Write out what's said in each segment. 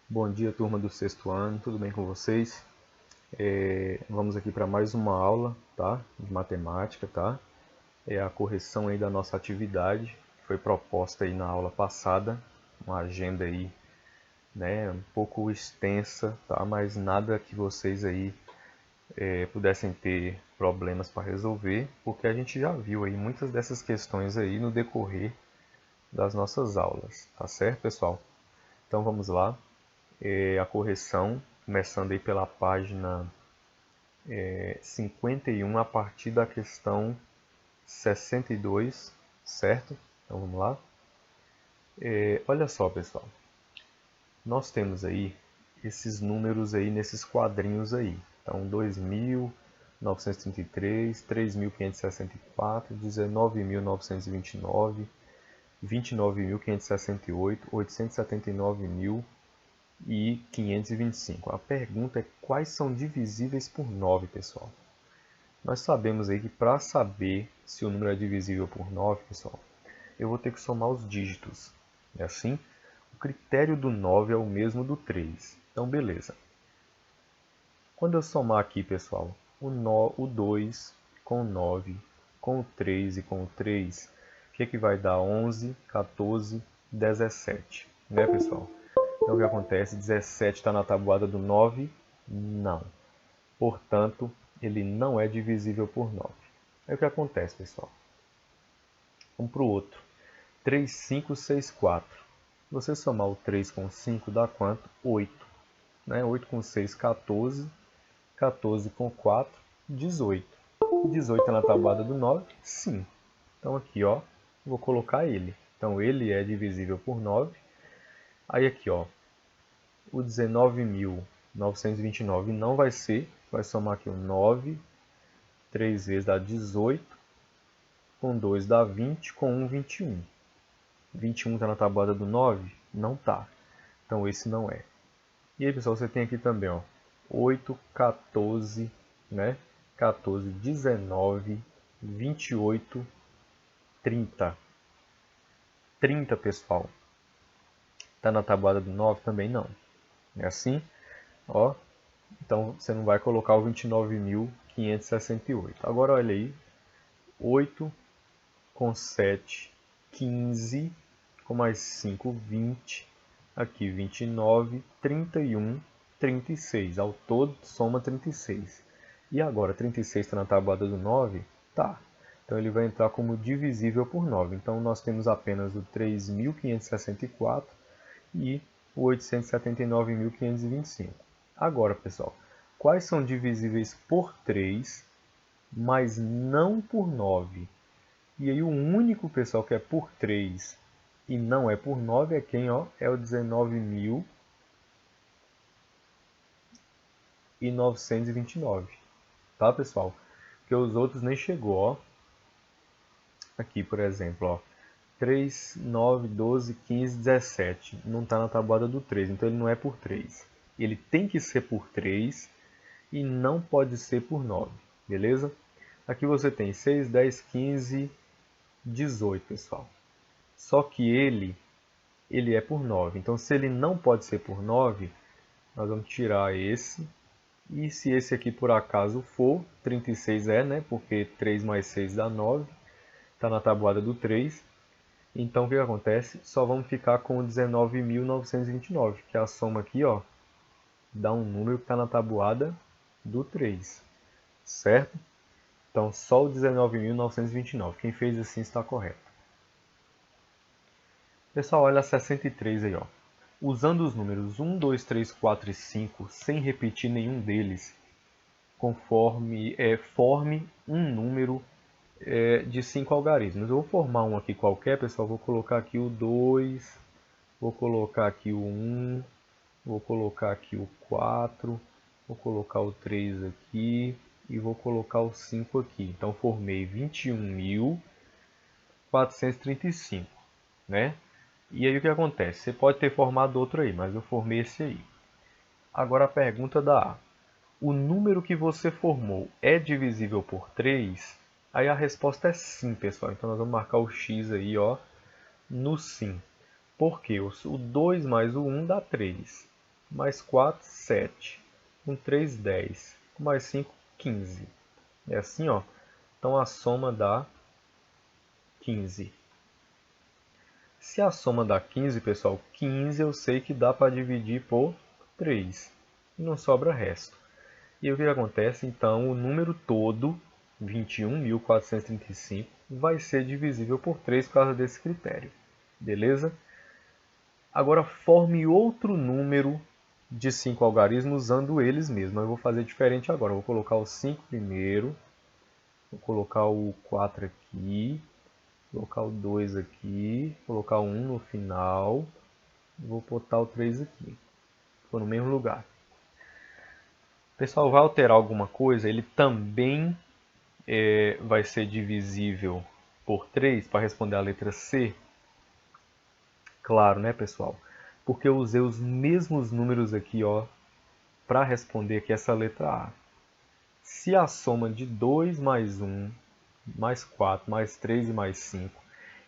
Bom dia, turma do sexto ano, tudo bem com vocês? Vamos aqui para mais uma aula, tá? De matemática, tá? É a correção aí da nossa atividade, que foi proposta aí na aula passada, uma agenda aí, né, um pouco extensa, tá? Mas nada que vocês aí pudessem ter problemas para resolver, porque a gente já viu aí muitas dessas questões aí no decorrer das nossas aulas, tá certo, pessoal? Então vamos lá. A correção, começando aí pela página 51 a partir da questão 62, certo? Então vamos lá. Olha só, pessoal. Nós temos aí esses números aí nesses quadrinhos aí. Então 2.933, 3.564, 19.929, 29.568, 879.000 e 525. A pergunta é quais são divisíveis por 9, pessoal? Nós sabemos aí que para saber se o número é divisível por 9, pessoal, eu vou ter que somar os dígitos. É assim? O critério do 9 é o mesmo do 3. Então, beleza. Quando eu somar aqui, pessoal, o 2 com o 9, com o 3 e com o 3, o que vai dar? 11, 14, 17. Né, pessoal? Então, o que acontece? 17 está na tabuada do 9? Não. Portanto, ele não é divisível por 9. Aí o que acontece, pessoal? Vamos para o outro. 3, 5, 6, 4. Você somar o 3 com 5 dá quanto? 8. Né? 8 com 6, 14. 14 com 4, 18. 18 está na tabuada do 9? Sim. Então aqui, ó, vou colocar ele. Então ele é divisível por 9. Aí aqui, ó, o 19.929 não vai ser. Vai somar aqui o 9. 3 vezes dá 18. Com 2 dá 20. Com 1, 21. 21 está na tabuada do 9? Não está. Então esse não é. E aí, pessoal, você tem aqui também, ó, 8, 14, né? 14, 19, 28, 30. 30, pessoal. Está na tabuada do 9? Também não. É assim? Ó, então você não vai colocar o 29.568. Agora olha aí. 8 com 7, 15. Com mais 5, 20. Aqui 29, 31, 36. Ao todo soma 36. E agora 36 está na tabuada do 9? Tá. Então ele vai entrar como divisível por 9. Então nós temos apenas o 3.564 e o 879.525. Agora, pessoal, quais são divisíveis por 3, mas não por 9? E aí o único, pessoal, que é por 3 e não é por 9 é quem? Ó? É o 19.929. Tá, pessoal? Porque os outros nem chegou, ó. Aqui, por exemplo, ó. 3, 9, 12, 15, 17. Não está na tabuada do 3, então ele não é por 3. Ele tem que ser por 3 e não pode ser por 9, beleza? Aqui você tem 6, 10, 15, 18, pessoal. Só que ele é por 9. Então, se ele não pode ser por 9, nós vamos tirar esse. E se esse aqui por acaso for, 36 é, né? Porque 3 mais 6 dá 9. Está na tabuada do 3. Então, o que acontece? Só vamos ficar com o 19.929, que é a soma aqui, ó, dá um número que está na tabuada do 3, certo? Então, só o 19.929. Quem fez assim está correto. Pessoal, olha a 63 aí, ó. Usando os números 1, 2, 3, 4 e 5, sem repetir nenhum deles, forme um número de 5 algarismos. Eu vou formar um aqui qualquer, pessoal. Vou colocar aqui o 2, vou colocar aqui o 1, vou colocar aqui o 4, vou colocar o 3 aqui e vou colocar o 5 aqui. Então, formei 21.435, né? E aí o que acontece? Você pode ter formado outro aí, mas eu formei esse aí. Agora a pergunta da A. O número que você formou é divisível por 3? Aí a resposta é sim, pessoal. Então nós vamos marcar o X aí, ó, no sim. Por quê? O 2 mais o 1 dá 3. mais 4, 7. Com 3, 10. Com mais 5, 15. É assim, ó. Então a soma dá 15. Se a soma dá 15, pessoal, 15 eu sei que dá para dividir por 3. E não sobra resto. E o que acontece? Então, o número todo, 21.435, vai ser divisível por 3 por causa desse critério. Beleza? Agora, forme outro número de 5 algarismos usando eles mesmos. Eu vou fazer diferente agora. Eu vou colocar o 5 primeiro. Vou colocar o 4 aqui. Vou colocar o 2 aqui. Vou colocar o 1 no final. Vou botar o 3 aqui. Ficou no mesmo lugar. Pessoal, vai alterar alguma coisa? Ele também vai ser divisível por 3 para responder a letra C? Claro, né, pessoal? Porque eu usei os mesmos números aqui, ó, para responder aqui essa letra A. Se a soma de 2 mais 1, mais 4, mais 3 e mais 5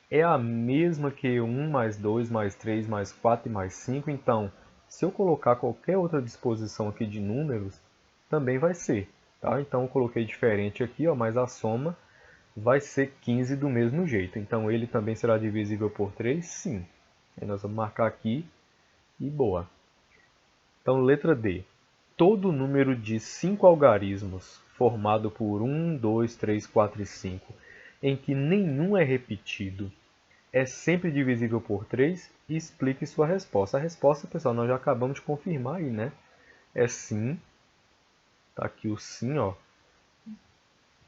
é a mesma que 1 mais 2, mais 3, mais 4 e mais 5, então, se eu colocar qualquer outra disposição aqui de números, também vai ser. Tá? Então, eu coloquei diferente aqui, ó, mas a soma vai ser 15 do mesmo jeito. Então, ele também será divisível por 3? Sim. Aí nós vamos marcar aqui e boa. Então, letra D. Todo número de 5 algarismos formado por 1, 2, 3, 4 e 5, em que nenhum é repetido, é sempre divisível por 3? Explique sua resposta. A resposta, pessoal, nós já acabamos de confirmar aí, né? É sim. Tá aqui o sim, ó.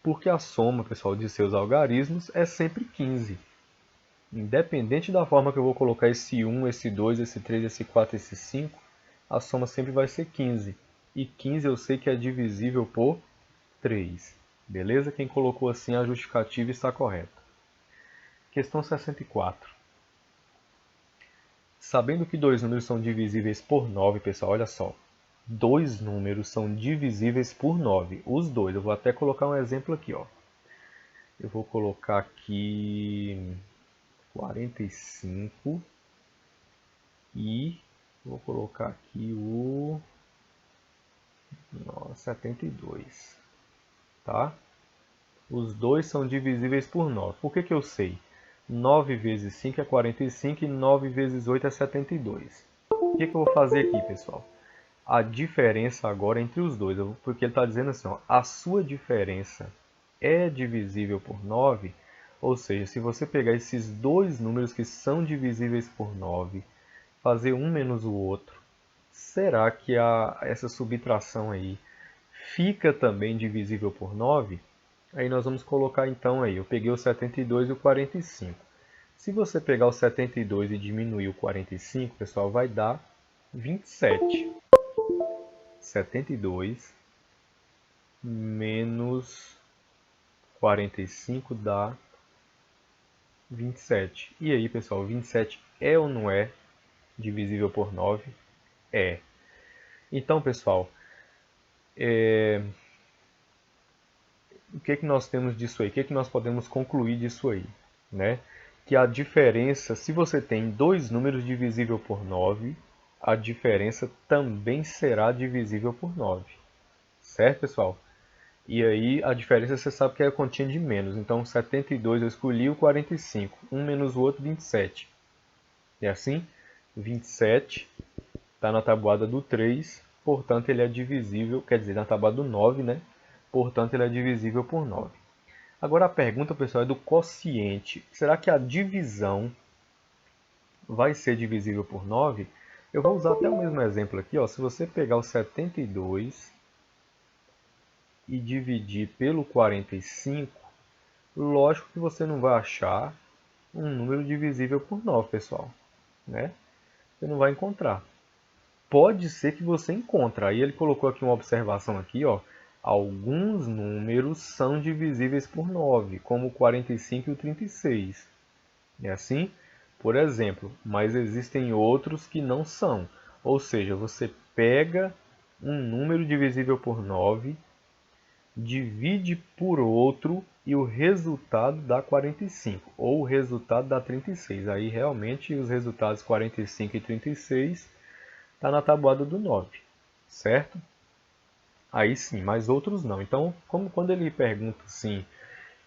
Porque a soma, pessoal, de seus algarismos é sempre 15. Independente da forma que eu vou colocar esse 1, esse 2, esse 3, esse 4, esse 5, a soma sempre vai ser 15. E 15 eu sei que é divisível por 3. Beleza? Quem colocou assim a justificativa está correta. Questão 64. Sabendo que dois números são divisíveis por 9, pessoal, olha só. Dois números são divisíveis por 9. Os dois. Eu vou até colocar um exemplo aqui, ó. Eu vou colocar aqui 45 e vou colocar aqui o 72, tá? Os dois são divisíveis por 9. Por que que eu sei? 9 vezes 5 é 45 e 9 vezes 8 é 72. O que que eu vou fazer aqui, pessoal? A diferença agora entre os dois, porque ele está dizendo assim, ó, a sua diferença é divisível por 9, ou seja, se você pegar esses dois números que são divisíveis por 9, fazer um menos o outro, será que essa subtração aí fica também divisível por 9? Aí nós vamos colocar então aí, eu peguei o 72 e o 45. Se você pegar o 72 e diminuir o 45, pessoal, vai dar 27. 72 menos 45 dá 27. E aí, pessoal, 27 é ou não é divisível por 9? É. Então, pessoal, o que nós temos disso aí? O que nós podemos concluir disso aí? Né? Que a diferença, se você tem dois números divisível por 9, a diferença também será divisível por 9. Certo, pessoal? E aí a diferença você sabe que é a continha de menos. Então 72 eu escolhi o 45. Um menos o outro, 27. E assim, 27 está na tabuada do 3, portanto ele é divisível, quer dizer, na tabuada do 9, né? Portanto ele é divisível por 9. Agora a pergunta, pessoal, é do quociente. Será que a divisão vai ser divisível por 9? Eu vou usar até o mesmo exemplo aqui. Ó. Se você pegar o 72 e dividir pelo 45, lógico que você não vai achar um número divisível por 9, pessoal. Né? Você não vai encontrar. Pode ser que você encontre. Aí ele colocou aqui uma observação aqui, ó. Alguns números são divisíveis por 9, como o 45 e o 36. É assim? Por exemplo, mas existem outros que não são. Ou seja, você pega um número divisível por 9, divide por outro e o resultado dá 45, ou o resultado dá 36. Aí realmente os resultados 45 e 36 está na tabuada do 9, certo? Aí sim, mas outros não. Então, como quando ele pergunta assim,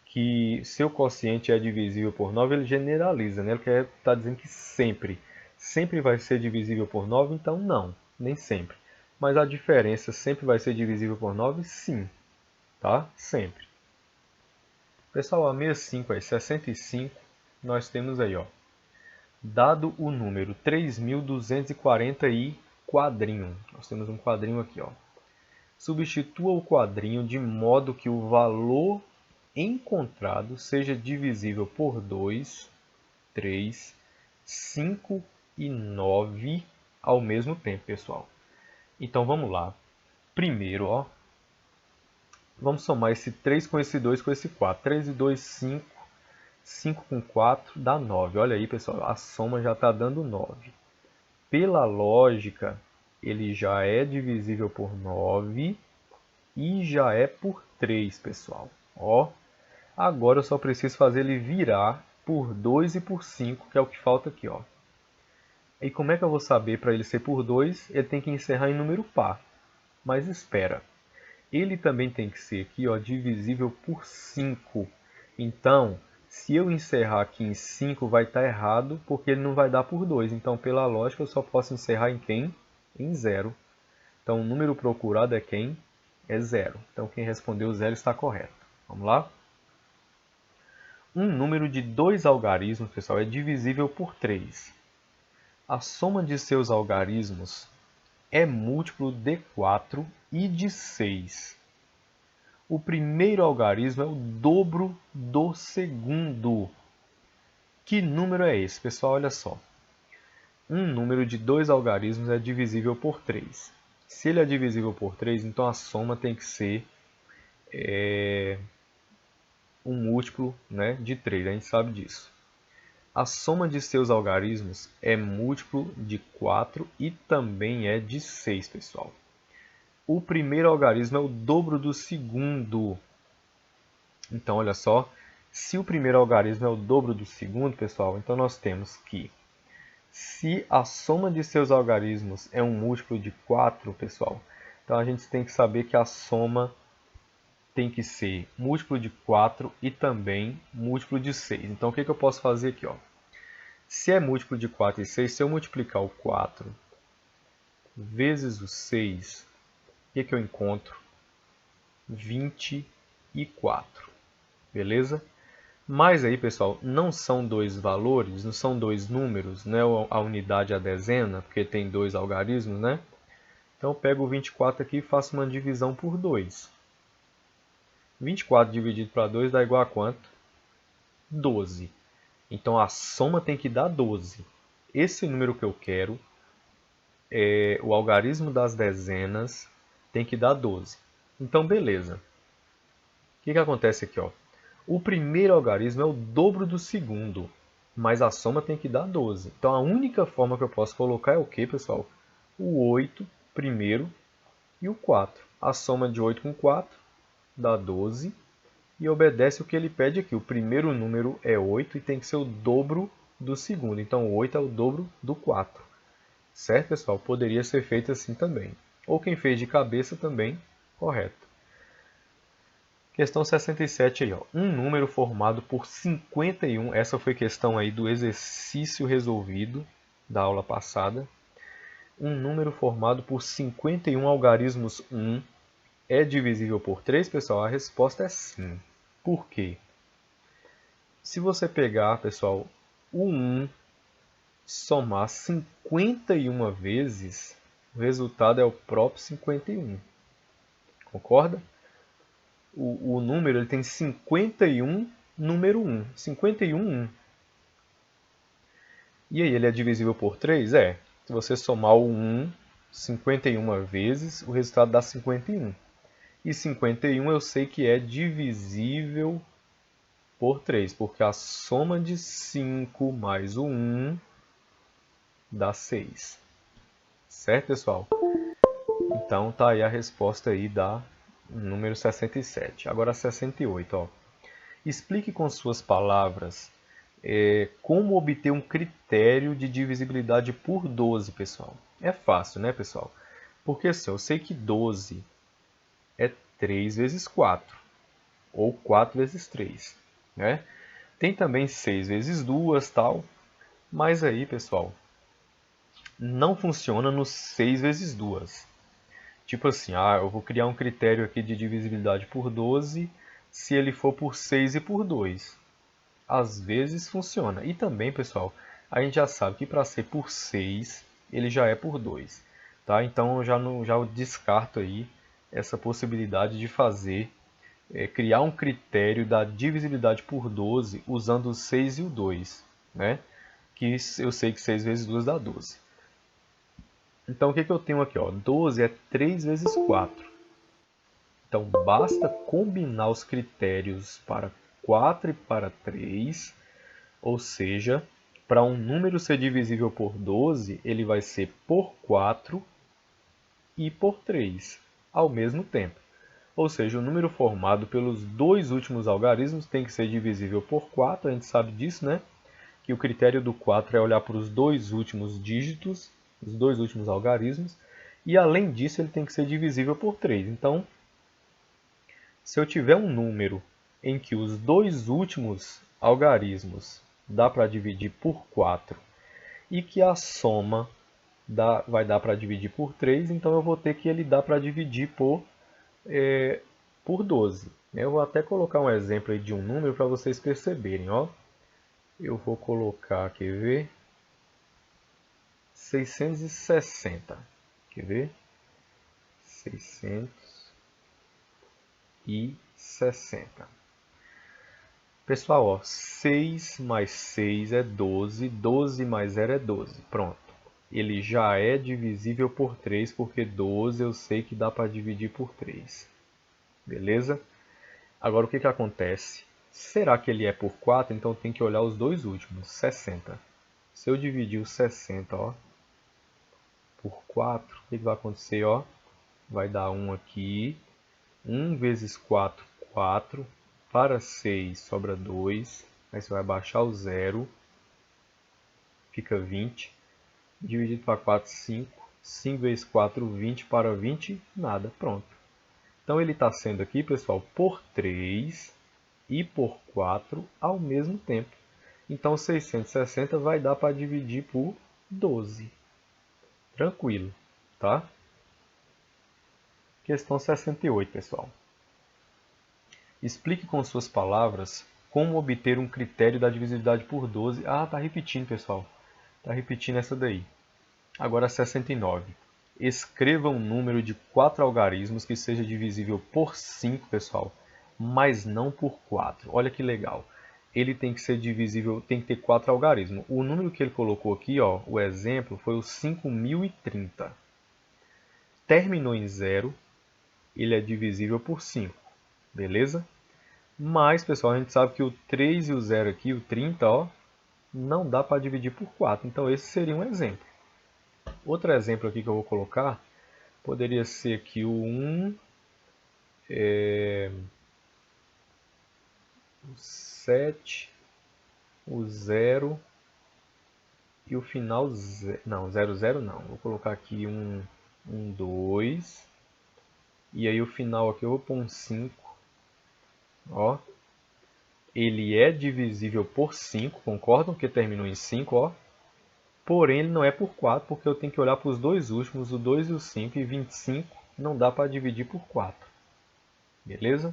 que seu quociente é divisível por 9, ele generaliza, né? Ele quer estar dizendo que sempre vai ser divisível por 9, então não, nem sempre. Mas a diferença sempre vai ser divisível por 9? Sim, tá? Sempre. Pessoal, a 65 aí, 65, nós temos aí, ó. Dado o número 3.240 e quadrinho, nós temos um quadrinho aqui, ó. Substitua o quadrinho de modo que o valor encontrado seja divisível por 2, 3, 5 e 9 ao mesmo tempo, pessoal. Então vamos lá. Primeiro, ó, vamos somar esse 3 com esse 2 com esse 4. 3 e 2, 5. 5 com 4 dá 9. Olha aí, pessoal, a soma já está dando 9. Pela lógica, ele já é divisível por 9 e já é por 3, pessoal. Ó, agora eu só preciso fazer ele virar por 2 e por 5, que é o que falta aqui, ó. E como é que eu vou saber para ele ser por 2? Ele tem que encerrar em número par. Mas espera, ele também tem que ser aqui, ó, divisível por 5. Então, se eu encerrar aqui em 5, vai estar errado, porque ele não vai dar por 2. Então, pela lógica, eu só posso encerrar em quem? Em 0. Então, o número procurado é quem? É 0. Então, quem respondeu 0 está correto. Vamos lá? Um número de 2 algarismos, pessoal, é divisível por 3. A soma de seus algarismos é múltiplo de 4 e de 6. O primeiro algarismo é o dobro do segundo. Que número é esse, pessoal? Olha só. Um número de 2 algarismos é divisível por 3. Se ele é divisível por 3, então a soma tem que ser um múltiplo, né, de 3. A gente sabe disso. A soma de seus algarismos é múltiplo de 4 e também é de 6, pessoal. O primeiro algarismo é o dobro do segundo. Então, olha só, se o primeiro algarismo é o dobro do segundo, pessoal, então nós temos que, se a soma de seus algarismos é um múltiplo de 4, pessoal, então a gente tem que saber que a soma tem que ser múltiplo de 4 e também múltiplo de 6. Então, o que eu posso fazer aqui? Ó? Se é múltiplo de 4 e 6, se eu multiplicar o 4 vezes o 6, o que eu encontro? 24. Beleza? Mas aí, pessoal, não são dois valores, não são dois números, né? A unidade e a dezena, porque tem dois algarismos, né? Então eu pego o 24 aqui e faço uma divisão por 2. 24 dividido para 2 dá igual a quanto? 12. Então a soma tem que dar 12. Esse número que eu quero, o algarismo das dezenas, tem que dar 12. Então beleza. O que acontece aqui? Ó? O primeiro algarismo é o dobro do segundo, mas a soma tem que dar 12. Então a única forma que eu posso colocar é o que, pessoal? O 8 primeiro e o 4. A soma de 8 com 4 dá 12 e obedece o que ele pede aqui. O primeiro número é 8 e tem que ser o dobro do segundo. Então 8 é o dobro do 4. Certo, pessoal? Poderia ser feito assim também. Ou quem fez de cabeça também, correto. Questão 67 aí, ó. Um número formado por 51, essa foi questão aí do exercício resolvido da aula passada. Um número formado por 51 algarismos 1 é divisível por 3, pessoal? A resposta é sim. Por quê? Se você pegar, pessoal, o 1 somar 51 vezes, o resultado é o próprio 51. Concorda? O número ele tem 51, número 1. 51, 1. E aí, ele é divisível por 3? É. Se você somar o 1 51 vezes, o resultado dá 51. E 51 eu sei que é divisível por 3, porque a soma de 5 mais o 1 dá 6. Certo, pessoal? Então, tá aí a resposta aí da número 67. Agora, 68, ó. Explique com suas palavras como obter um critério de divisibilidade por 12, pessoal. É fácil, né, pessoal? Porque assim, eu sei que 12 é 3 vezes 4, ou 4 vezes 3, né? Tem também 6 vezes 2, tal, mas aí, pessoal, não funciona no 6 vezes 2. Tipo assim, eu vou criar um critério aqui de divisibilidade por 12 se ele for por 6 e por 2. Às vezes funciona. E também, pessoal, a gente já sabe que para ser por 6, ele já é por 2. Tá? Então eu já descarto aí essa possibilidade de fazer, criar um critério da divisibilidade por 12 usando o 6 e o 2. Né? Que eu sei que 6 vezes 2 dá 12. Então o que eu tenho aqui? 12 é 3 vezes 4. Então basta combinar os critérios para 4 e para 3, ou seja, para um número ser divisível por 12, ele vai ser por 4 e por 3 ao mesmo tempo. Ou seja, o número formado pelos dois últimos algarismos tem que ser divisível por 4, a gente sabe disso, né? Que o critério do 4 é olhar para os dois últimos dígitos, os dois últimos algarismos, e além disso ele tem que ser divisível por 3. Então, se eu tiver um número em que os dois últimos algarismos dá para dividir por 4 e que a soma vai dar para dividir por 3, então eu vou ter que ele dá para dividir por 12. Eu vou até colocar um exemplo aí de um número para vocês perceberem. Ó. Eu vou colocar, quer ver? 660. Quer ver? 660. Pessoal, ó, 6 mais 6 é 12, 12 mais 0 é 12. Pronto. Ele já é divisível por 3, porque 12 eu sei que dá para dividir por 3. Beleza? Agora o que acontece? Será que ele é por 4? Então tem que olhar os dois últimos, 60. Se eu dividir o 60 por 4, o que vai acontecer? Vai dar 1 aqui. 1 vezes 4, 4. Para 6 sobra 2. Aí você vai baixar o 0. Fica 20. Dividido para 4, 5. 5 vezes 4, 20. Para 20, nada. Pronto. Então ele está sendo aqui, pessoal, por 3 e por 4 ao mesmo tempo. Então 660 vai dar para dividir por 12. Tranquilo, tá? Questão 68, pessoal. Explique com suas palavras como obter um critério da divisibilidade por 12. Tá repetindo, pessoal. Tá repetindo essa daí. Agora 69. Escreva um número de 4 algarismos que seja divisível por 5, pessoal, mas não por 4. Olha que legal. Ele tem que ser divisível, tem que ter 4 algarismos. O número que ele colocou aqui, o exemplo, foi o 5030. Terminou em 0, ele é divisível por 5. Beleza? Mas, pessoal, a gente sabe que o 3 e o 0 aqui, o 30, não dá para dividir por 4. Então esse seria um exemplo. Outro exemplo aqui que eu vou colocar poderia ser aqui o 1, o 7, o 0 e o final... Não, 0, 0 não. Vou colocar aqui um 2. E aí o final aqui eu vou pôr um 5. Ó. Ele é divisível por 5, concordam que terminou em 5, ó. Porém, ele não é por 4, porque eu tenho que olhar para os dois últimos, o 2 e o 5, e 25 não dá para dividir por 4. Beleza?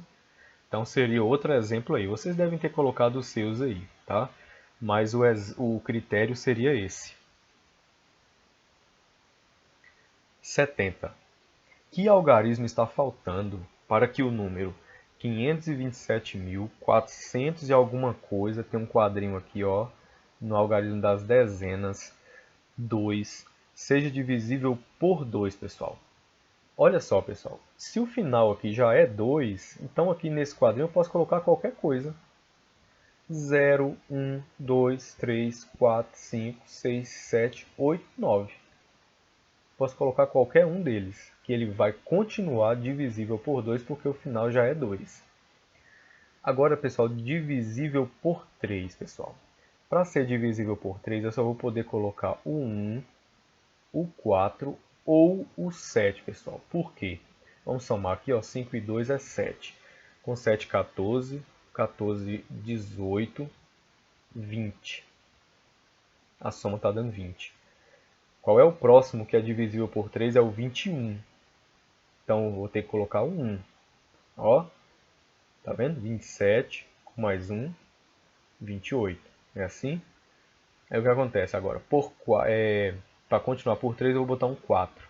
Então seria outro exemplo aí. Vocês devem ter colocado os seus aí, tá? Mas o critério seria esse. 70. Que algarismo está faltando para que o número 527.400 e alguma coisa, tem um quadrinho aqui, no algarismo das dezenas, 2, seja divisível por 2, pessoal? Olha só, pessoal. Se o final aqui já é 2, então aqui nesse quadrinho eu posso colocar qualquer coisa. 0, 1, 2, 3, 4, 5, 6, 7, 8, 9. Posso colocar qualquer um deles, que ele vai continuar divisível por 2, porque o final já é 2. Agora, pessoal, divisível por 3, pessoal. Para ser divisível por 3, eu só vou poder colocar o 1, o 4 ou o 7, pessoal. Por quê? Vamos somar aqui, ó, 5 e 2 é 7. Com 7, 14. 14, 18, 20. A soma está dando 20. Qual é o próximo que é divisível por 3? É o 21. Então, eu vou ter que colocar o 1. Ó, tá vendo? 27 com mais 1, 28. É assim? Aí o que acontece agora? Para continuar por 3, eu vou botar um 4.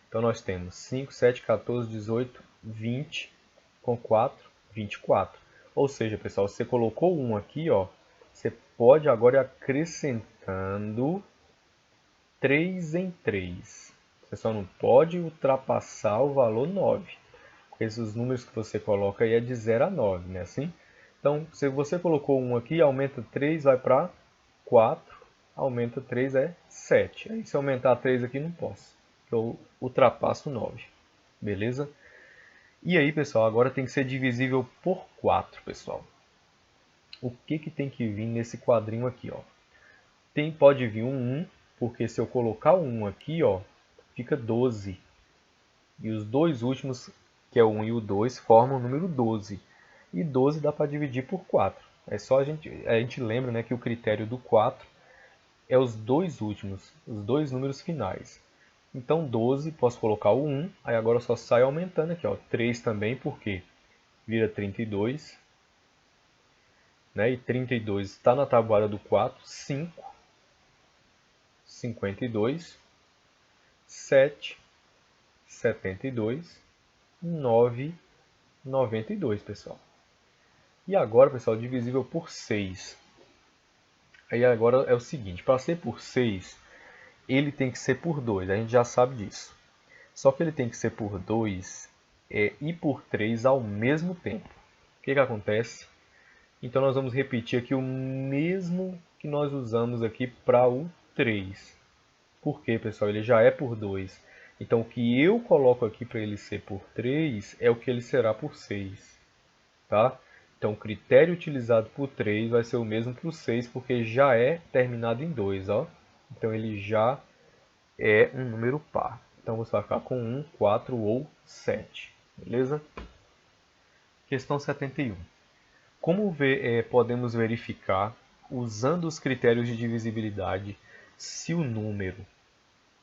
Então, nós temos 5, 7, 14, 18, 20 com 4, 24. Ou seja, pessoal, você colocou 1 aqui, ó, você pode agora ir acrescentando 3 em 3. Você só não pode ultrapassar o valor 9. Porque esses números que você coloca aí é de 0 a 9, né? Assim? Então, se você colocou 1 aqui, aumenta 3, vai para 4. Aumenta 3 é 7. Aí se aumentar 3 aqui, não posso. Eu ultrapasso 9. Beleza? E aí, pessoal, agora tem que ser divisível por 4, pessoal. O que tem que vir nesse quadrinho aqui, ó? Pode vir um 1, porque se eu colocar o 1 aqui, ó, fica 12. E os dois últimos, que é o 1 e o 2, formam o número 12. E 12 dá para dividir por 4. É só a gente lembra, né, que o critério do 4 é os dois últimos, os dois números finais. Então 12, posso colocar o 1, aí agora só sai aumentando aqui, ó, 3 também, porque vira 32, né? E 32 está na tabuada do 4, 5, 52, 7, 72, 9, 92, pessoal. E agora, pessoal, divisível por 6. Aí agora é o seguinte, para ser por 6, ele tem que ser por 2, a gente já sabe disso. Só que ele tem que ser por 2 e por 3 ao mesmo tempo. O que acontece? Então nós vamos repetir aqui o mesmo que nós usamos aqui para o 3. Por quê, pessoal? Ele já é por 2. Então o que eu coloco aqui para ele ser por 3 é o que ele será por 6. Tá? Então o critério utilizado por 3 vai ser o mesmo para o 6, porque já é terminado em 2. Ó. Então ele já é um número par. Então você vai ficar com 1, 4 ou 7. Beleza? Questão 71. Como podemos verificar, usando os critérios de divisibilidade, se o número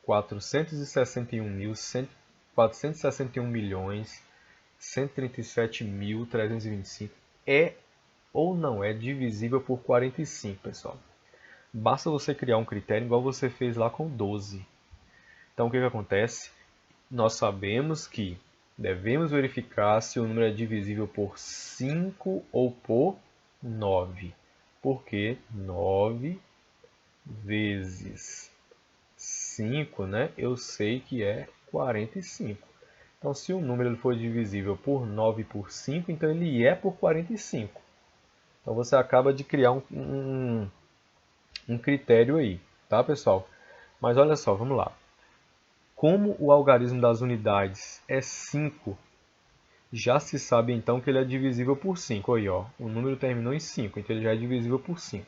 461.137.325 é ou não é divisível por 45, pessoal? Basta você criar um critério igual você fez lá com 12. Então, o que acontece? Nós sabemos que devemos verificar se o número é divisível por 5 ou por 9. Porque 9 vezes 5, né? Eu sei que é 45. Então, se o número for divisível por 9 e por 5, então ele é por 45. Então, você acaba de criar um critério aí, tá, pessoal? Mas olha só, vamos lá. Como o algarismo das unidades é 5, já se sabe então que ele é divisível por 5. Aí, ó, o número terminou em 5, então ele já é divisível por 5.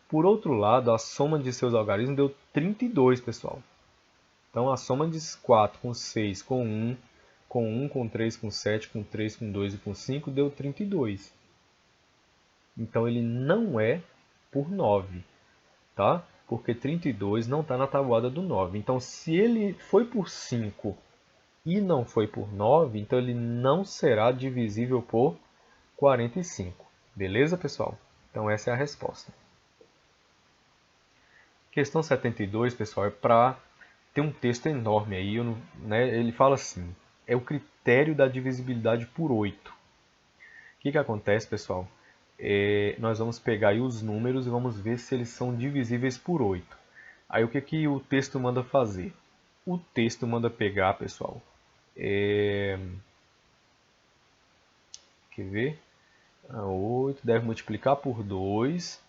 Por outro lado, a soma de seus algarismos deu 32, pessoal. Então, a soma de 4 com 6, com 1, com 3, com 7, com 3, com 2 e com 5 deu 32. Então, ele não é por 9, tá? Porque 32 não está na tabuada do 9. Então, se ele foi por 5 e não foi por 9, então ele não será divisível por 45. Beleza, pessoal? Então, essa é a resposta. Questão 72, pessoal, é para ter um texto enorme aí. Né, ele fala assim, é o critério da divisibilidade por 8. O que acontece, pessoal? Nós vamos pegar aí os números e vamos ver se eles são divisíveis por 8. Aí o que o texto manda fazer? O texto manda pegar, pessoal, quer ver? 8 deve multiplicar por 2.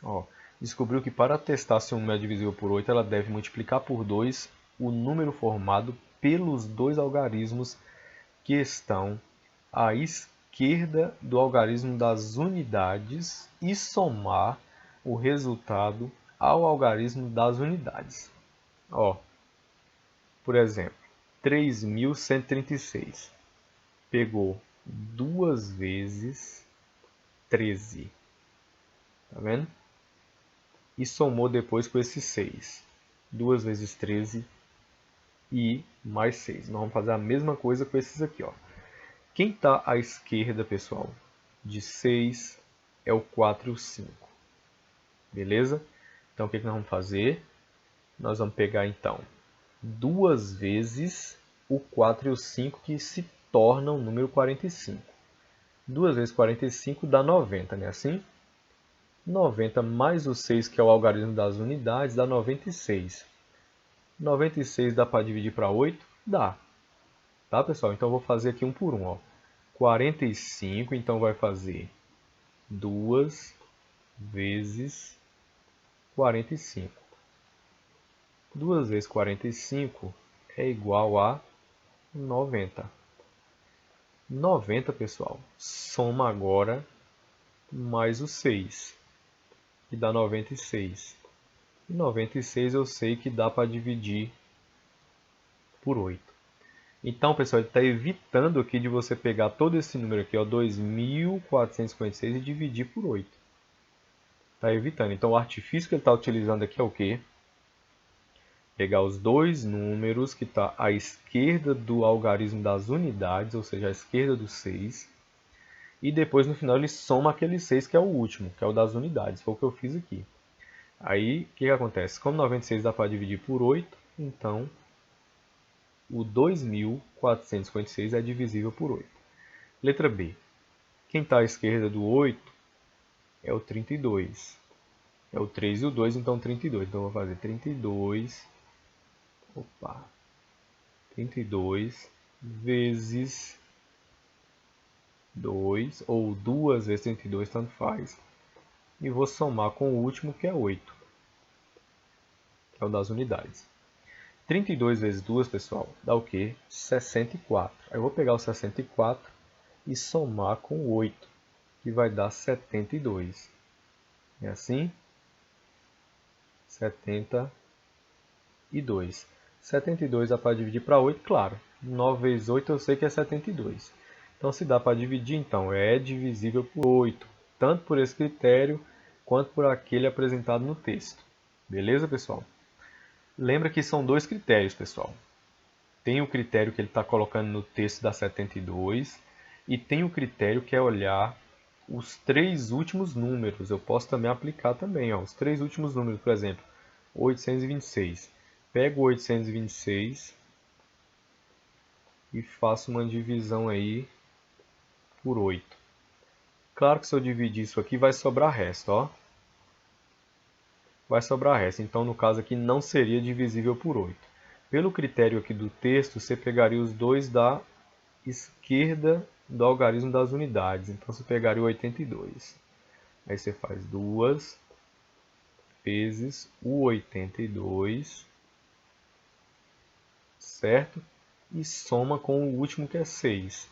Ó, descobriu que para testar se um número é divisível por 8, ela deve multiplicar por 2 o número formado pelos dois algarismos que estão à esquerda do algarismo das unidades e somar o resultado ao algarismo das unidades. Ó, Por exemplo, 3.136. Pegou 2 vezes 13. Tá vendo? E somou depois com esse 6. 2 vezes 13 e mais 6. Nós vamos fazer a mesma coisa com esses aqui, ó. Quem está à esquerda, pessoal, de 6 é o 4 e o 5. Beleza? Então, o que nós vamos fazer? Nós vamos pegar, então, 2 vezes o 4 e o 5, que se torna o número 45. 2 vezes 45 dá 90, né? Assim? 90 mais o 6, que é o algarismo das unidades, dá 96. 96 dá para dividir para 8? Dá. Tá, pessoal? Então, eu vou fazer aqui um por um, ó. 45, então vai fazer 2 vezes 45. 2 vezes 45 é igual a 90. 90, pessoal, soma agora mais o 6, que dá 96. E 96 eu sei que dá para dividir por 8. Então, pessoal, ele está evitando aqui de você pegar todo esse número aqui, ó, 2.456, e dividir por 8. Está evitando. Então, o artifício que ele está utilizando aqui é o quê? Pegar os dois números que está à esquerda do algarismo das unidades, ou seja, à esquerda do 6, e depois no final ele soma aquele 6 que é o último, que é o das unidades. Foi o que eu fiz aqui. Aí, o que acontece? Como 96 dá para dividir por 8, então o 2.456 é divisível por 8. Letra B. Quem está à esquerda do 8 é o 32. É o 3 e o 2, então 32. Então eu vou fazer 32. 32 vezes 2, ou 2 vezes 32, tanto faz. E vou somar com o último, que é 8, que é o das unidades. 32 vezes 2, pessoal, dá o quê? 64. Aí eu vou pegar o 64 e somar com o 8, que vai dar 72. É assim? 72. 72 dá para dividir para 8, claro. 9 vezes 8 eu sei que é 72. Então, se dá para dividir, então é divisível por 8, tanto por esse critério quanto por aquele apresentado no texto. Beleza, pessoal? Lembra que são dois critérios, pessoal. Tem o critério que ele está colocando no texto da 72 e tem o critério que é olhar os 3 últimos números. Eu posso também aplicar também, ó, os 3 últimos números, por exemplo, 826. Pego o 826 e faço uma divisão aí por 8. Claro que se eu dividir isso aqui vai sobrar resto, ó. Vai sobrar resto. Então, no caso aqui, não seria divisível por 8. Pelo critério aqui do texto, você pegaria os dois da esquerda do algarismo das unidades. Então, você pegaria o 82. Aí você faz 2 vezes o 82, certo? E soma com o último, que é 6.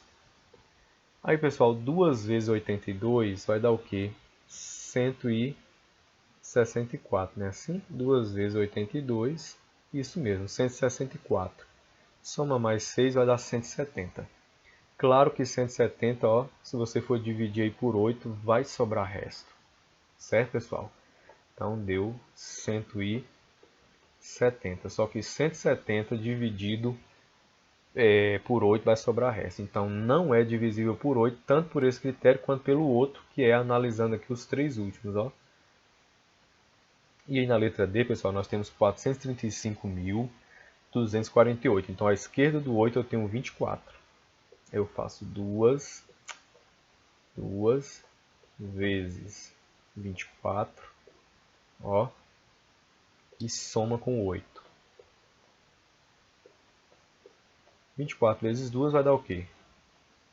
Aí, pessoal, 2 vezes 82 vai dar o quê? 164, né? Assim, 2 vezes 82, isso mesmo, 164. Soma mais 6 vai dar 170. Claro que 170, ó, se você for dividir aí por 8, vai sobrar resto. Certo, pessoal? Então, deu 170. Só que 170 dividido por 8 vai sobrar resto. Então, não é divisível por 8, tanto por esse critério quanto pelo outro, que é analisando aqui os 3 últimos. Ó. E aí na letra D, pessoal, nós temos 435.248. Então, à esquerda do 8 eu tenho 24. Eu faço 2 vezes 24, ó, e soma com 8. 24 vezes 2 vai dar o quê?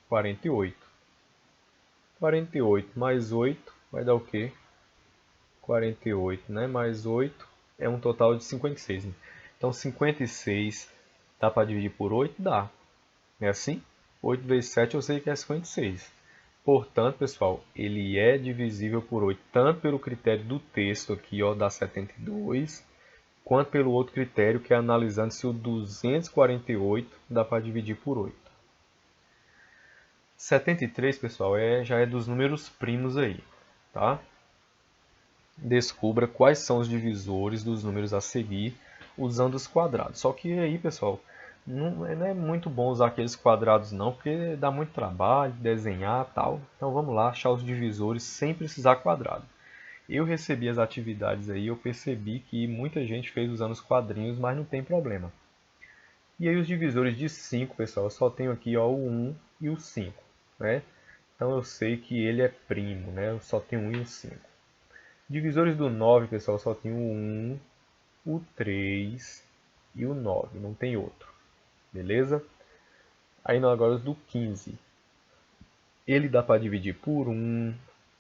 48. 48 mais 8 vai dar o quê? 48, né? Mais 8 é um total de 56. Né? Então, 56 dá para dividir por 8? Dá. É assim? 8 vezes 7 eu sei que é 56. Portanto, pessoal, ele é divisível por 8, tanto pelo critério do texto aqui, ó, da 72, quanto pelo outro critério, que é analisando se o 248 dá para dividir por 8. 73, pessoal, já é dos números primos aí, tá? Descubra quais são os divisores dos números a seguir usando os quadrados. Só que aí, pessoal, não é muito bom usar aqueles quadrados não, porque dá muito trabalho, desenhar e tal. Então vamos lá achar os divisores sem precisar quadrado. Eu recebi as atividades aí, eu percebi que muita gente fez usando os quadrinhos, mas não tem problema. E aí os divisores de 5, pessoal, eu só tenho aqui ó, o 1 e o 5, né? Então eu sei que ele é primo, né? Eu só tenho o 1 e o 5. Divisores do 9, pessoal, só tem o 1, o 3 e o 9, não tem outro. Beleza? Aí agora os do 15. Ele dá para dividir por 1,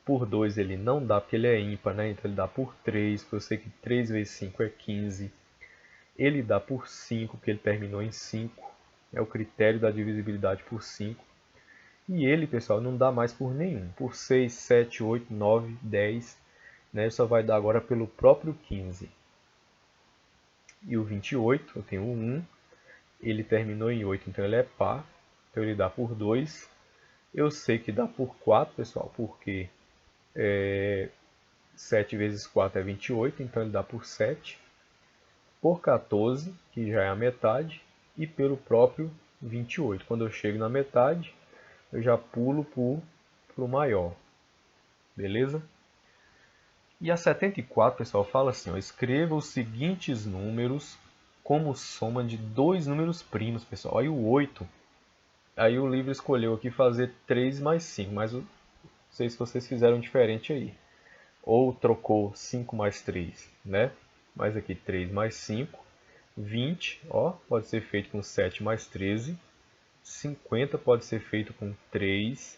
por 2 ele não dá porque ele é ímpar, né? Então ele dá por 3, porque eu sei que 3 vezes 5 é 15. Ele dá por 5, porque ele terminou em 5. É o critério da divisibilidade por 5. E ele, pessoal, não dá mais por nenhum. Por 6, 7, 8, 9, 10. Né? Só vai dar agora pelo próprio 15. E o 28, eu tenho o 1. Ele terminou em 8, então ele é par. Então ele dá por 2. Eu sei que dá por 4, pessoal, porque 7 vezes 4 é 28, então ele dá por 7. Por 14, que já é a metade, e pelo próprio 28. Quando eu chego na metade, eu já pulo para o maior. Beleza? E a 74, pessoal, fala assim, ó, escreva os seguintes números como soma de dois números primos, pessoal. Aí o 8, aí o livro escolheu aqui fazer 3 mais 5, mas não sei se vocês fizeram diferente aí. Ou trocou 5 mais 3, né? Mas aqui 3 mais 5, 20, ó, pode ser feito com 7 mais 13. 50 pode ser feito com 3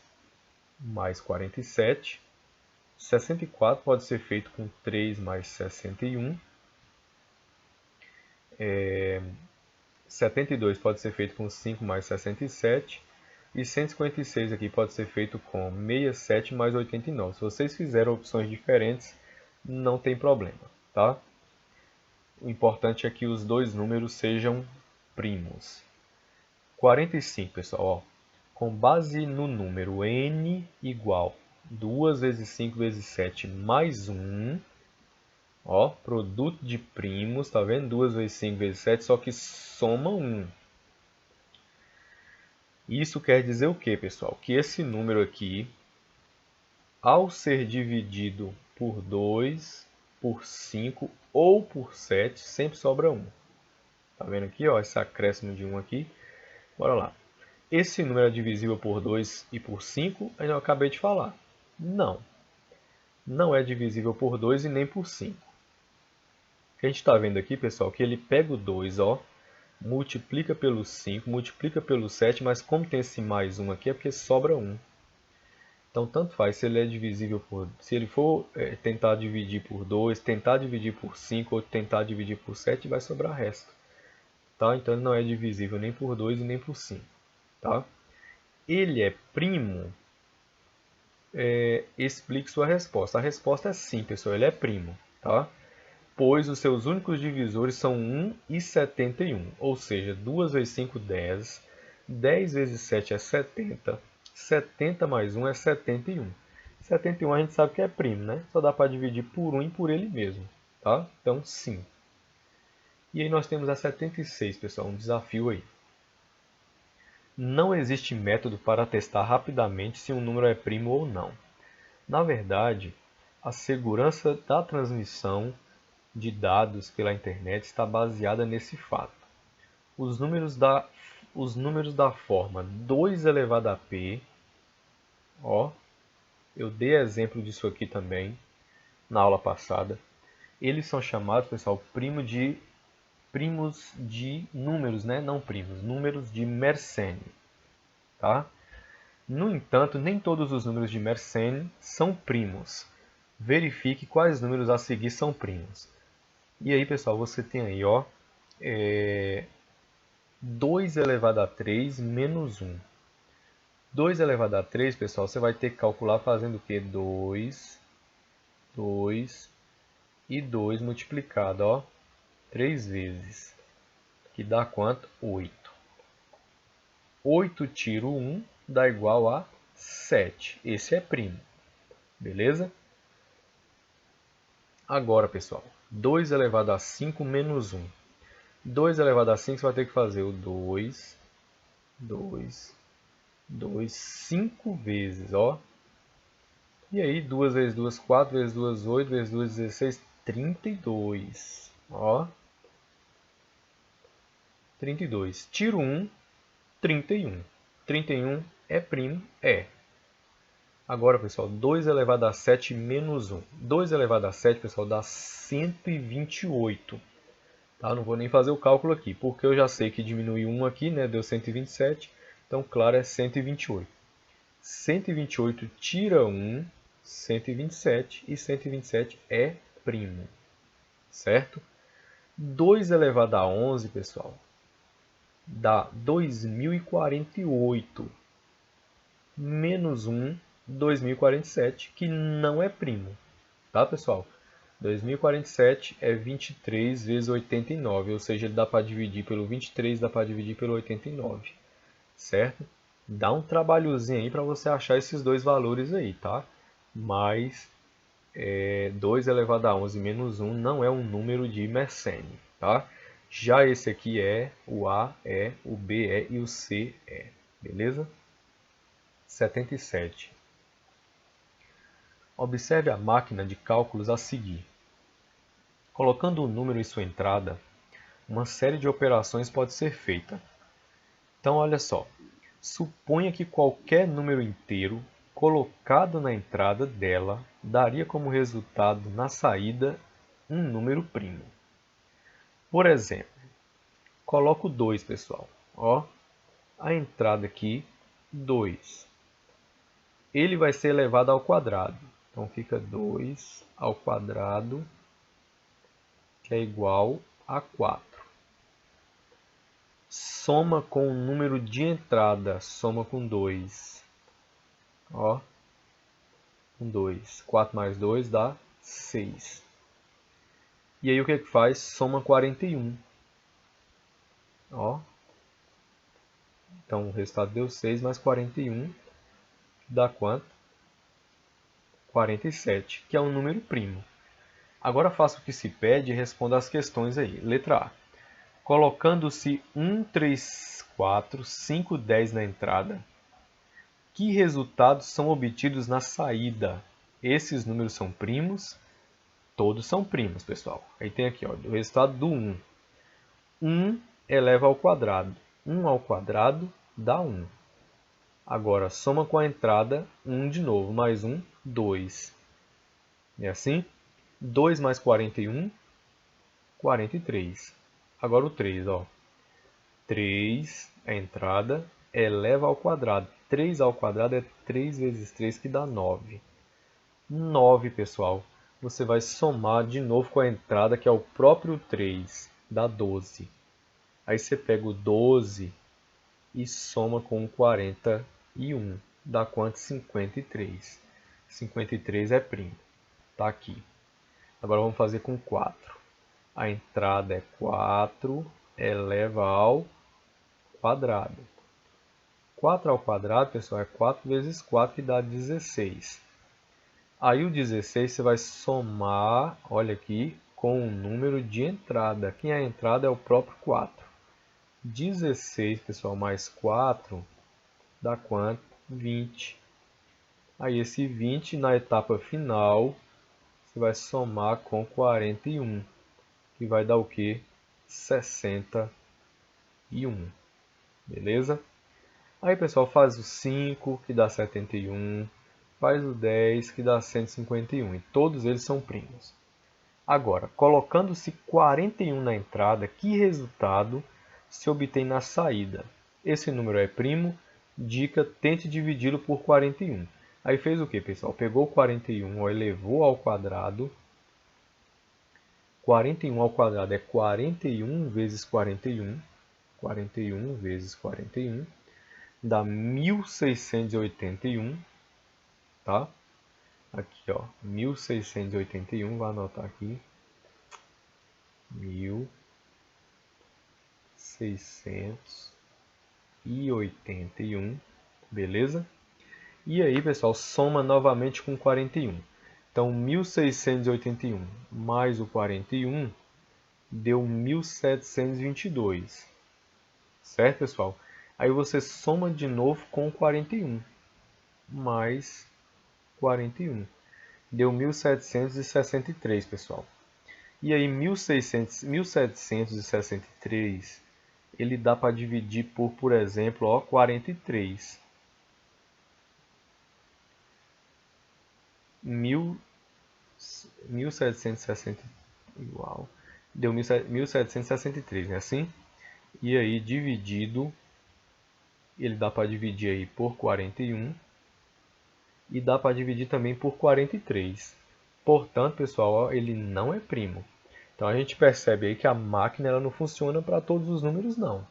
mais 47. 64 pode ser feito com 3 mais 61. 72 pode ser feito com 5 mais 67. E 156 aqui pode ser feito com 67 mais 89. Se vocês fizeram opções diferentes, não tem problema, tá? O importante é que os dois números sejam primos. 45, pessoal, ó. Com base no número n igual 2 vezes 5 vezes 7 mais 1, ó, produto de primos, tá vendo? 2 vezes 5 vezes 7, só que soma 1. Isso quer dizer o que, pessoal? Que esse número aqui, ao ser dividido por 2, por 5 ou por 7, sempre sobra 1. Tá vendo aqui, ó, esse acréscimo de 1 aqui? Bora lá. Esse número é divisível por 2 e por 5? Aí eu acabei de falar. Não. Não é divisível por 2 e nem por 5. O que a gente está vendo aqui, pessoal, é que ele pega o 2, ó, multiplica pelo 5, multiplica pelo 7, mas como tem esse mais 1 aqui, é porque sobra 1. Então, tanto faz se ele é divisível por... Se ele for tentar dividir por 2, tentar dividir por 5 ou tentar dividir por 7, vai sobrar resto. Tá? Então, ele não é divisível nem por 2 e nem por 5. Tá? Ele é primo? Explique sua resposta. A resposta é sim, pessoal, ele é primo. Tá? Pois os seus únicos divisores são 1 e 71. Ou seja, 2 vezes 5, 10. 10 vezes 7 é 70. 70 mais 1 é 71. 71 a gente sabe que é primo, né? Só dá para dividir por 1 e por ele mesmo. Tá? Então, sim. E aí nós temos a 76, pessoal, um desafio aí. Não existe método para testar rapidamente se um número é primo ou não. Na verdade, a segurança da transmissão de dados pela internet está baseada nesse fato. Os números da forma 2 elevado a p, ó, eu dei exemplo disso aqui também na aula passada. Eles são chamados, pessoal, primos de números, né? Não primos, números de Mersenne, tá? No entanto, nem todos os números de Mersenne são primos. Verifique quais números a seguir são primos. E aí, pessoal, você tem aí, ó, 2 elevado a 3 menos 1. 2 elevado a 3, pessoal, você vai ter que calcular fazendo o quê? 2 e 2 multiplicado, ó, 3 vezes, que dá quanto? 8. 8 tiro 1 dá igual a 7. Esse é primo. Beleza? Agora, pessoal, 2 elevado a 5 menos 1. 2 elevado a 5, você vai ter que fazer o 2, 5 vezes, ó. E aí, 2 vezes 2, 4 vezes 2, 8 vezes 2, 16, 32. Ó. 32. Tiro 1, 31. 31 é primo? É. Agora, pessoal, 2 elevado a 7 menos 1. 2 elevado a 7, pessoal, dá 128. Tá? Não vou nem fazer o cálculo aqui, porque eu já sei que diminuiu 1 aqui, né? Deu 127. Então, claro, é 128. 128 tira 1, 127. E 127 é primo. Certo? 2 elevado a 11, pessoal, dá 2048. Menos 1, 2047, que não é primo. Tá, pessoal? 2047 é 23 vezes 89, ou seja, ele dá para dividir pelo 23, dá para dividir pelo 89, certo? Dá um trabalhozinho aí para você achar esses dois valores aí, tá? Mas 2 elevado a 11 menos 1 não é um número de Mersenne, tá? Já esse aqui é, o A é, o B é e o C é, beleza? 77. Observe a máquina de cálculos a seguir. Colocando o número em sua entrada, uma série de operações pode ser feita. Então, olha só. Suponha que qualquer número inteiro colocado na entrada dela daria como resultado na saída um número primo. Por exemplo, coloco 2, pessoal. Ó, a entrada aqui, 2. Ele vai ser elevado ao quadrado. Então, fica 2 ao quadrado, que é igual a 4. Soma com o número de entrada, soma com 2. Ó, com 2. 4 mais 2 dá 6. E aí o que faz? Soma 41. Ó. Então o resultado deu 6 mais 41, dá quanto? 47, que é um número primo. Agora faça o que se pede e responda as questões aí. Letra A. Colocando-se 1, 3, 4, 5, 10 na entrada, que resultados são obtidos na saída? Esses números são primos? Todos são primos, pessoal. Aí tem aqui, ó, o resultado do 1. 1 eleva ao quadrado. 1 ao quadrado dá 1. Agora, soma com a entrada, 1 de novo. Mais 1, 2. É assim? 2 mais 41, 43. Agora o 3, ó. 3, a entrada, eleva ao quadrado. 3 ao quadrado é 3 vezes 3, que dá 9. 9, pessoal. Você vai somar de novo com a entrada, que é o próprio 3, dá 12. Aí você pega o 12 e soma com o 41, dá quanto? 53. 53 é primo, tá aqui. Agora vamos fazer com 4. A entrada é 4, eleva ao quadrado. 4 ao quadrado, pessoal, é 4 vezes 4, que dá 16. Aí o 16 você vai somar, olha aqui, com o número de entrada. Quem é a entrada é o próprio 4. 16, pessoal, mais 4 dá quanto? 20. Aí esse 20 na etapa final, você vai somar com 41, que vai dar o quê? 61. Beleza? Aí, pessoal, faz o 5, que dá 71. Faz o 10, que dá 151. E todos eles são primos. Agora, colocando-se 41 na entrada, que resultado se obtém na saída? Esse número é primo, dica, tente dividi-lo por 41. Aí fez o que, pessoal? Pegou 41, elevou ao quadrado. 41 ao quadrado é 41 vezes 41. 41 vezes 41 dá 1681, tá? Aqui, ó, 1681, vou anotar aqui. 1681, beleza? E aí, pessoal, soma novamente com 41. Então, 1681 mais o 41 deu 1722. Certo, pessoal? Aí você soma de novo com 41 mais 41. Deu 1763, pessoal. E aí, 1763, ele dá para dividir por exemplo, ó, 43. 1760 igual. Deu 1763, né? Assim? E aí, dividido, ele dá para dividir aí por 41 e dá para dividir também por 43. Portanto, pessoal, ó, ele não é primo. Então a gente percebe aí que a máquina ela não funciona para todos os números, não.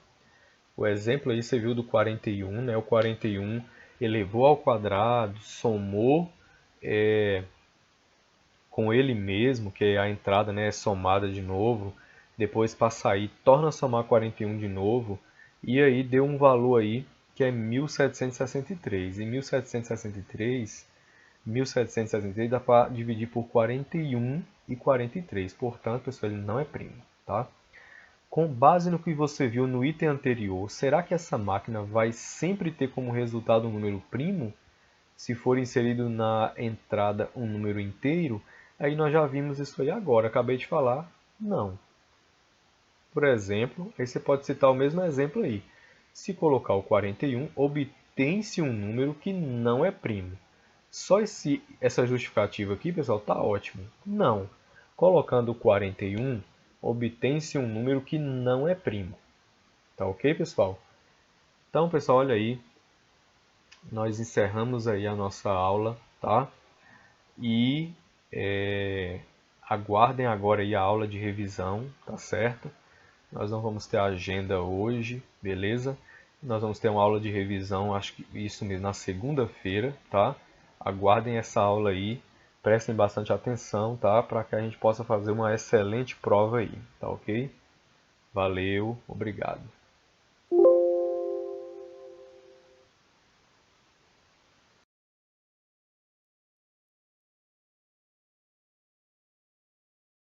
O exemplo aí você viu do 41, né? O 41 elevou ao quadrado, somou com ele mesmo, que é a entrada, né, é somada de novo, depois para sair torna a somar 41 de novo, e aí deu um valor aí que é 1763. E 1763 dá para dividir por 41 e 43. Portanto, pessoal, ele não é primo, tá? Com base no que você viu no item anterior, será que essa máquina vai sempre ter como resultado um número primo? Se for inserido na entrada um número inteiro, aí nós já vimos isso aí agora, acabei de falar, não. Por exemplo, aí você pode citar o mesmo exemplo aí. Se colocar o 41, obtém-se um número que não é primo. Só essa justificativa aqui, pessoal, está ótimo. Não. Colocando o 41, obtém-se um número que não é primo. Tá ok, pessoal? Então, pessoal, olha aí. Nós encerramos aí a nossa aula, tá? E aguardem agora aí a aula de revisão, tá certo? Nós não vamos ter agenda hoje, beleza? Nós vamos ter uma aula de revisão, acho que isso mesmo, na segunda-feira, tá? Aguardem essa aula aí, prestem bastante atenção, tá? Para que a gente possa fazer uma excelente prova aí, tá ok? Valeu, obrigado.